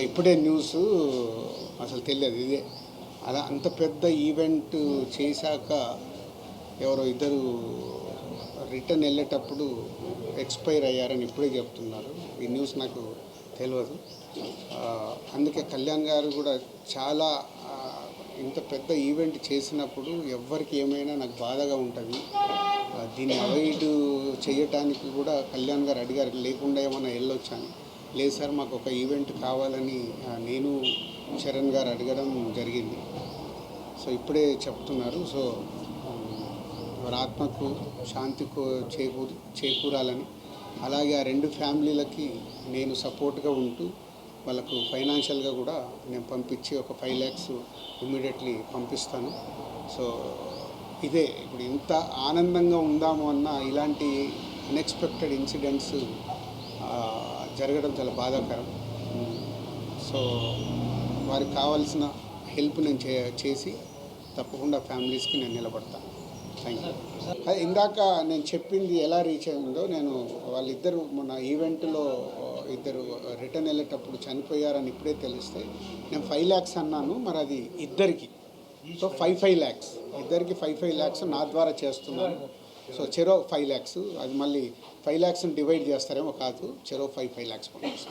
ఇప్పుడే న్యూస్ అసలు తెలియదు ఇదే. అలా అంత పెద్ద ఈవెంట్ చేశాక ఎవరో ఇద్దరు రిటర్న్ వెళ్ళేటప్పుడు ఎక్స్పైర్ అయ్యారని ఇప్పుడే చెప్తున్నారు. ఈ న్యూస్ నాకు తెలియదు. అందుకే కళ్యాణ్ గారు కూడా చాలా ఇంత పెద్ద ఈవెంట్ చేసినప్పుడు ఎవరికి ఏమైనా నాకు బాధగా ఉంటుంది. దీన్ని అవాయిడ్ చేయటానికి కూడా కళ్యాణ్ గారు అడిగారు, లేకుండా ఏమైనా వెళ్ళొచ్చాను. లేదు సార్, మాకు ఒక ఈవెంట్ కావాలని నేను చరణ్ గారు అడగడం జరిగింది. సో ఇప్పుడే చెప్తున్నారు. సో వారి ఆత్మకు శాంతి చేకూరాలని, అలాగే ఆ రెండు ఫ్యామిలీలకి నేను సపోర్ట్గా ఉంటూ వాళ్ళకు ఫైనాన్షియల్గా కూడా నేను పంపించి ఒక 5 lakhs ఇమ్మీడియట్లీ పంపిస్తాను. సో ఇదే ఇప్పుడు ఇంత ఆనందంగా ఉందాము అన్న ఇలాంటి అన్ఎక్స్పెక్టెడ్ ఇన్సిడెంట్స్ జరగడం చాలా బాధాకరం. సో వారికి కావాల్సిన హెల్ప్ నేను చేసి తప్పకుండా ఫ్యామిలీస్కి నేను నిలబడతాను. Thank you. ఇందాక నేను చెప్పింది ఎలా రీచ్ అయిందో, నేను వాళ్ళిద్దరు మొన్న ఈవెంట్లో ఇద్దరు రిటర్న్ వెళ్ళేటప్పుడు చనిపోయారని ఇప్పుడే తెలిస్తే నేను 5 lakhs అన్నాను. మరి అది ఇద్దరికి, సో 5 lakhs ఇద్దరికి 5 lakhs నా ద్వారా చేస్తున్నాను. సో చెరో 5 lakhs, అది మళ్ళీ 5 lakhs డివైడ్ చేస్తారేమో కాదు, చెరో 5 lakhs పంపిస్తాను.